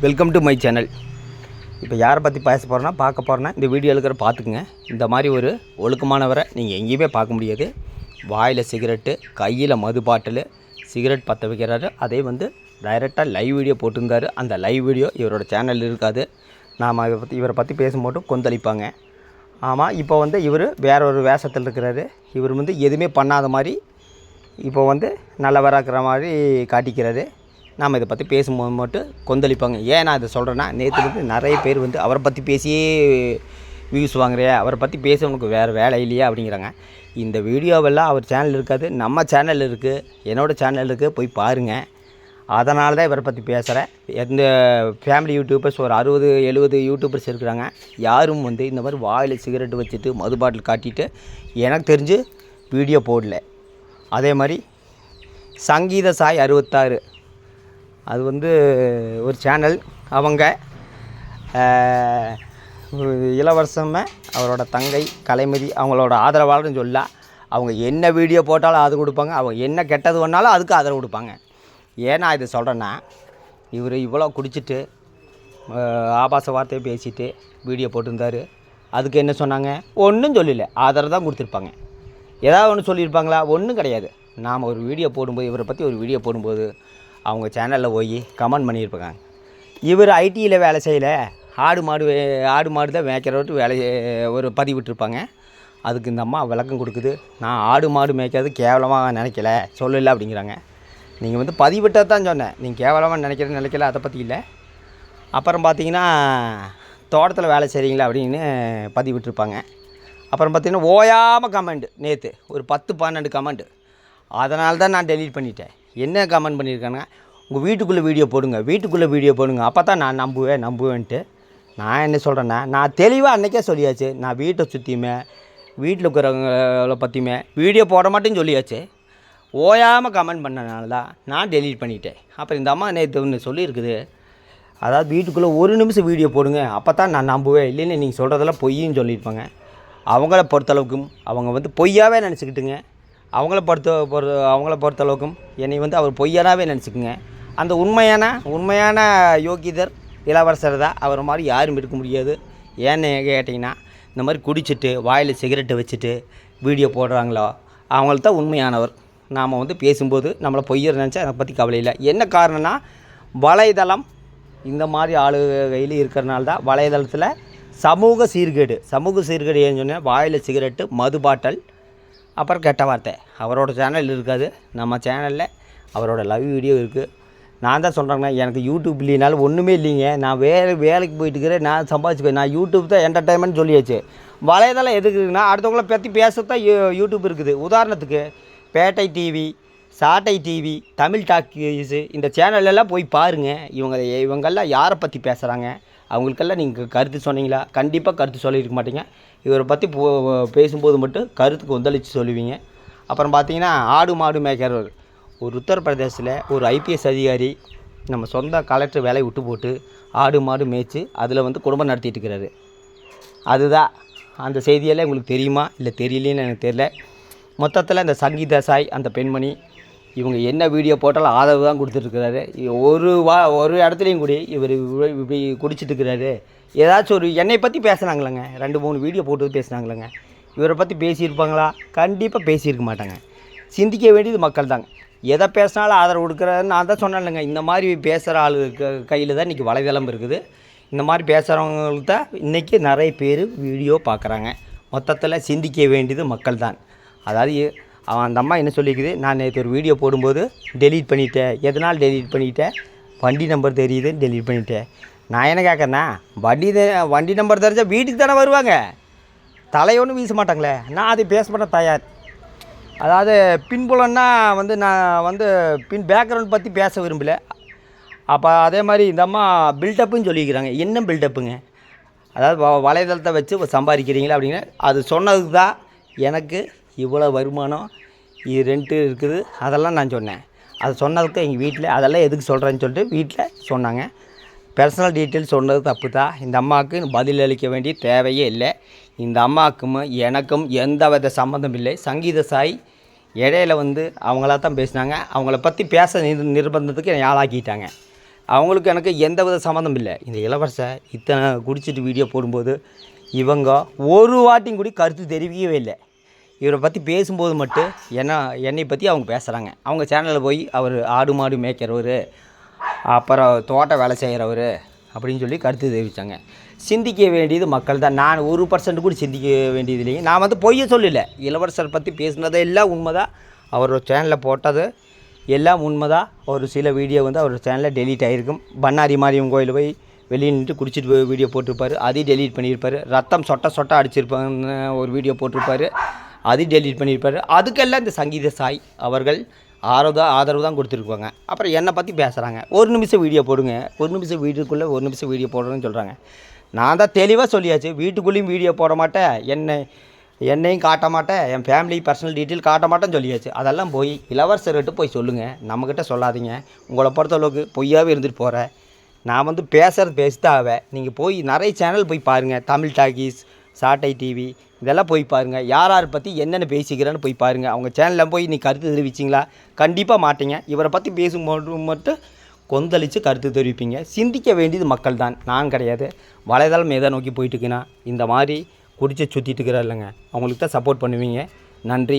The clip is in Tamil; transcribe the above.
Welcome to my channel. இப்போ யாரை பற்றி பேச போகிறேன்னா பார்க்க போகிறேன்னா இந்த வீடியோ இருக்கிற பார்த்துக்குங்க. இந்த மாதிரி ஒரு ஒழுக்கமானவரை நீங்கள் எங்கேயுமே பார்க்க முடியாது. வாயில் சிகரெட்டு, கையில் மது பாட்டில், சிகரெட் பற்ற வைக்கிறாரு. அதே வந்து டைரெக்டாக லைவ் வீடியோ போட்டிருந்தார். அந்த லைவ் வீடியோ இவரோட சேனல் இருக்காது. நாம் இவரை பற்றி பேசும்போது கொந்தளிப்பாங்க. ஆமாம், இப்போ வந்து இவர் வேற ஒரு வேஷத்தில் இருக்கிறாரு. இவர் வந்து எதுவுமே பண்ணாத மாதிரி இப்போ வந்து நல்லவராக இருக்கிற மாதிரி காட்டிக்கிறாரு. நாம் இதை பற்றி பேசும்போது மட்டும் கொந்தளிப்பாங்க. ஏன் நான் இதை சொல்கிறேன்னா, நேற்று வந்து நிறைய பேர் வந்து அவரை பற்றி பேசியே வியூஸ் வாங்குறியா, அவரை பற்றி பேச உனக்கு வேறு வேலை இல்லையா அப்படிங்கிறாங்க. இந்த வீடியோவெல்லாம் அவர் சேனல் இருக்காது, நம்ம சேனல் இருக்குது, என்னோடய சேனல் இருக்குது, போய் பாருங்கள். அதனால தான் இவரை பற்றி பேசுகிறேன். எந்த ஃபேமிலி யூடியூபர்ஸ் ஒரு 60-70 யூடியூபர்ஸ் இருக்கிறாங்க. யாரும் வந்து இந்த மாதிரி வாயில் சிகரெட்டு வச்சுட்டு மது பாட்டில் காட்டிட்டு எனக்கு தெரிஞ்சு வீடியோ போடல. அதே மாதிரி சங்கீத சாய் 66 அது வந்து ஒரு சேனல். அவங்க இளவரசமாக அவரோட தங்கை கலைமதி அவங்களோட ஆதரவாளர்னு சொல்லலாம். அவங்க என்ன வீடியோ போட்டாலும் அது கொடுப்பாங்க, அவங்க என்ன கெட்டது பண்ணாலும் அதுக்கு ஆதரவு கொடுப்பாங்க. ஏன்னா இது சொல்கிறேன்னா, இவர் இவ்வளோ குடிச்சிட்டு ஆபாச வார்த்தையை பேசிட்டு வீடியோ போட்டிருந்தார். அதுக்கு என்ன சொன்னாங்க? ஒன்றும் சொல்லலை, ஆதரவு தான் கொடுத்துருப்பாங்க. ஏதாவது ஒன்று சொல்லியிருப்பாங்களா? ஒன்றும் கிடையாது. நாம் ஒரு வீடியோ போடும்போது, இவரை பற்றி ஒரு வீடியோ போடும்போது அவங்க சேனலில் போய் கமெண்ட் பண்ணியிருப்பாங்க. இவர் ஐடியில் வேலை செய்யலை, ஆடு மாடு தான் மேய்க்கிறவர்ட்டு ஒரு பதிவு விட்டுருப்பாங்க. அதுக்கு இந்த அம்மா விளக்கம் கொடுக்குது. நான் ஆடு மாடு மேய்க்கிறது கேவலமாக நினைக்கல, சொல்லலை அப்படிங்கிறாங்க. நீங்கள் வந்து பதிவிட்டது தான் சொன்னேன், நீங்கள் கேவலமாக நினைக்கல, அதை பற்றி இல்லை. அப்புறம் பார்த்தீங்கன்னா தோட்டத்தில் வேலை செய்கிறீங்களா அப்படின்னு பதிவிட்டுருப்பாங்க. அப்புறம் பார்த்திங்கன்னா ஓயாமல் கமெண்ட், நேற்று ஒரு 10-12 கமெண்ட். அதனால தான் நான் டெலீட் பண்ணிட்டேன். என்ன கமெண்ட் பண்ணியிருக்காங்க? உங்கள் வீட்டுக்குள்ளே வீடியோ போடுங்க, அப்போ தான் நான் நம்புவேன்ட்டு. நான் என்ன சொல்கிறேன்னா, நான் தெளிவாக அன்றைக்கே சொல்லியாச்சு. நான் வீட்டை சுற்றியுமே வீட்டில் இருக்கிறவங்கள பற்றியுமே வீடியோ போட மாட்டேன்னு சொல்லியாச்சு. ஓயாமல் கமெண்ட் பண்ணனால தான் நான் டெலீட் பண்ணிட்டேன். அப்புறம் இந்த அம்மா நேற்று ஒன்று சொல்லியிருக்குது, அதாவது வீட்டுக்குள்ளே 1 நிமிஷம் வீடியோ போடுங்க, அப்போ தான் நான் நம்புவேன், இல்லைன்னு நீங்கள் சொல்கிறதெல்லாம் பொய்ன்னு சொல்லியிருப்பாங்க. அவங்கள பொறுத்தளவுக்கும் அவங்க வந்து பொய்யாவே நினச்சிக்கிட்டுங்க. அவங்கள பொறுத்தளவுக்கும் என்னை வந்து அவர் பொய்யனாவே நினச்சிக்குங்க. அந்த உண்மையான யோகிதர் இளவரசர் தான். அவர் மாதிரி யாரும் இருக்க முடியாது. ஏன்னு கேட்டிங்கன்னா, இந்த மாதிரி குடிச்சிட்டு வாயில் சிகரெட்டை வச்சுட்டு வீடியோ போடுறாங்களோ அவங்களுக்கு தான் உண்மையானவர். நாம் வந்து பேசும்போது நம்மளை பொய்யர் நினச்சா அதை பற்றி கவலை இல்லை. என்ன காரணம்னா, வலைதளம் இந்த மாதிரி ஆளு கையில் இருக்கிறனால தான். வலைதளத்தில் சமூக சீர்கேடு ஏன்னு சொன்னால் வாயில் சிகரெட்டு, மது பாட்டல், அப்புறம் கெட்ட வார்த்தை. அவரோட சேனல் இருக்காது, நம்ம சேனலில் அவரோட லைவ் வீடியோ இருக்குது. நான் தான் சொல்கிறேங்கண்ணா, எனக்கு யூடியூப் இல்லைனாலும் ஒன்றுமே இல்லைங்க. நான் வேலைக்கு போயிட்டுக்கிறேன், நான் சம்பாதிச்சுக்கிறேன். நான் யூடியூப் தான் என்டர்டைன்மெண்ட் சொல்லியாச்சு. வலைதளம் எதுக்கு இருக்குன்னா, அடுத்தவங்கள பற்றி பேசத்தான் யூடியூப் இருக்குது. உதாரணத்துக்கு பேட்டை டிவி, சாட்டை டிவி, தமிழ் டாக்கீஸு, இந்த சேனலெல்லாம் போய் பாருங்கள். இவங்கெல்லாம் யாரை பற்றி பேசுகிறாங்க, அவங்களுக்கெல்லாம் நீங்கள் கருத்து சொன்னீங்களா? கண்டிப்பாக கருத்து சொல்லியிருக்க மாட்டீங்க. இவரை பற்றி பேசும்போது மட்டும் கருத்துக்கு கொந்தளித்து சொல்லுவீங்க. அப்புறம் பார்த்தீங்கன்னா, ஆடு மாடு மேய்க்கிறவர் ஒரு உத்தரப்பிரதேசத்தில் ஒரு ஐபிஎஸ் அதிகாரி நம்ம சொந்த கலெக்டர் வேலையை விட்டு போட்டு ஆடு மாடு மேய்ச்சி அதில் வந்து குடும்பம் நடத்திட்டு இருக்கிறாரு. அதுதான் அந்த செய்தியெல்லாம் உங்களுக்கு தெரியுமா இல்லை தெரியலேன்னு எனக்கு தெரியல. மொத்தத்தில் இந்த சங்கீத சாய் அந்த பெண்மணி இவங்க என்ன வீடியோ போட்டாலும் ஆதரவு தான் கொடுத்துட்ருக்கிறாரு. ஒரு இடத்துலையும் கூடி இவர் இப்படி குடிச்சிட்டு இருக்கிறாரு. ஏதாச்சும் ஒரு என்னை பற்றி பேசுனாங்களேங்க, 2-3 வீடியோ போட்டு பேசுனாங்களேங்க. இவரை பற்றி பேசியிருப்பாங்களா? கண்டிப்பாக பேசியிருக்க மாட்டாங்க. சிந்திக்க வேண்டியது மக்கள் தாங்க. எதை பேசினாலும் ஆதரவு கொடுக்குறாருன்னு நான் தான் சொன்னேன்லங்க. இந்த மாதிரி பேசுகிற ஆளு கையில் தான் இன்றைக்கி வலைதளம் இருக்குது. இந்த மாதிரி பேசுகிறவங்களுக்கு தான் இன்றைக்கி நிறைய பேர் வீடியோ பார்க்குறாங்க. மொத்தத்தில் சிந்திக்க வேண்டியது மக்கள் தான். அதாவது அந்த அம்மா என்ன சொல்லிக்குது, நான் நேற்று ஒரு வீடியோ போடும்போது டெலீட் பண்ணிட்டேன். எதனால் டெலீட் பண்ணிட்டேன்? வண்டி நம்பர் தெரியுது, டெலீட் பண்ணிட்டேன். நான் என்ன கேட்குறேன்னா, வண்டி நம்பர் தெரிஞ்சால் வீட்டுக்கு தானே வருவாங்க, தலையொன்றும் வீச மாட்டாங்களே. நான் அதை பேச பண்ண தயார். அதாவது பின்புலன்னா வந்து நான் வந்து பேக்ரவுண்ட் பற்றி பேச விரும்பலை. அப்போ அதே மாதிரி இந்த அம்மா பில்டப்புன்னு சொல்லிக்கிறாங்க. என்ன பில்டப்புங்க? அதாவது வலைதளத்தை வச்சு சம்பாதிக்கிறீங்களா அப்படிங்கிற அது சொன்னதுக்கு தான் எனக்கு இவ்வளோ வருமானம், ரெண்ட்டு இருக்குது, அதெல்லாம் நான் சொன்னேன். அது சொன்னதுக்கு எங்கள் வீட்டில் அதெல்லாம் எதுக்கு சொல்கிறேன்னு சொல்லிட்டு வீட்டில் சொன்னாங்க. பர்சனல் டீட்டெயில்ஸ் சொன்னது தப்பு தான். இந்த அம்மாவுக்கு பதில் அளிக்க வேண்டிய தேவையே இல்லை. இந்த அம்மாவுக்கும் எனக்கும் எந்த வித சம்மந்தம் இல்லை. சங்கீத சாய் இடையில வந்து அவங்களா தான் பேசினாங்க. அவங்கள பற்றி பேச நிர்பந்தத்துக்கு என்னை ஆளாக்கிட்டாங்க. அவங்களுக்கு எனக்கு எந்த வித சம்மந்தம் இல்லை. இந்த இளவரசர் இத்தனை குடிச்சிட்டு வீடியோ போடும்போது இவங்க ஒரு வாட்டியும் கூட கருத்து தெரிவிக்கவே இல்லை. இவரை பற்றி பேசும்போது மட்டும் என்னை பற்றி அவங்க பேசுகிறாங்க. அவங்க சேனலில் போய் அவர் ஆடு மாடு மேய்க்கிறவர், அப்புறம் தோட்ட வேலை செய்கிறவர் அப்படின்னு சொல்லி கருத்து தெரிவித்தாங்க. சிந்திக்க வேண்டியது மக்கள் தான். நான் 1% கூட சிந்திக்க வேண்டியது இல்லைங்க. நான் வந்து பொய்யை சொல்லலை. இளவரசர் பற்றி பேசுனது எல்லாம் உண்மை தான். அவரோட சேனலில் போட்டது எல்லாம் உண்மை தான். ஒரு சில வீடியோ வந்து அவர் சேனலில் டெலீட் ஆகிருக்கும். பண்ணாரி மாரியம்மன் கோயில் போய் வெளியே நின்று குடிச்சிட்டு வீடியோ போட்டிருப்பார், அதையும் டெலீட் பண்ணியிருப்பார். ரத்தம் சொட்ட அடிச்சிருப்பாங்கன்னு ஒரு வீடியோ போட்டிருப்பார், அதையும் டெலீட் பண்ணியிருப்பார். அதுக்கெல்லாம் இந்த சங்கீத சாய் அவர்கள் ஆதரவு தான் கொடுத்துருப்பாங்க. அப்புறம் என்னை பற்றி பேசுகிறாங்க. ஒரு நிமிஷம் வீடியோ போடுங்க, ஒரு நிமிஷம் வீட்டுக்குள்ளே ஒரு நிமிஷம் வீடியோ போடுறேன்னு சொல்கிறாங்க. நான் தான் தெளிவாக சொல்லியாச்சு, வீட்டுக்குள்ளேயும் வீடியோ போட மாட்டேன், என்னையும் காட்ட மாட்டேன், என் ஃபேமிலி பர்சனல் டீட்டெயில் காட்ட மாட்டேன்னு சொல்லியாச்சு. அதெல்லாம் போய் இளவரசர்கிட்ட போய் சொல்லுங்கள், நம்மக்கிட்ட சொல்லாதீங்க. உங்களை பொறுத்தளவுக்கு பொய்யாகவே இருந்துட்டு போகிறேன். நான் வந்து பேசித்தான் ஆவேன். நீங்கள் போய் நிறைய சேனல் போய் பாருங்கள், தமிழ் டாக்கீஸ், சாட்டை டிவி, இதெல்லாம் போய் பாருங்கள். யார் பற்றி என்னென்ன பேசிக்கிறேன்னு போய் பாருங்கள். அவங்க சேனலில் போய் நீ கருத்து தெரிவிச்சிங்களா? கண்டிப்பாக மாட்டீங்க. இவரை பற்றி பேசும்போது மட்டும் கொந்தளித்து கருத்து தெரிவிப்பீங்க. சிந்திக்க வேண்டியது மக்கள் தான், நான் கிடையாது. வலைதளம் எதை நோக்கி போயிட்டுருக்குன்னா இந்த மாதிரி குடிச்சு சுற்றிட்டு இருக்கிறா இல்லைங்க, அவங்களுக்கு தான் சப்போர்ட் பண்ணுவீங்க. நன்றி.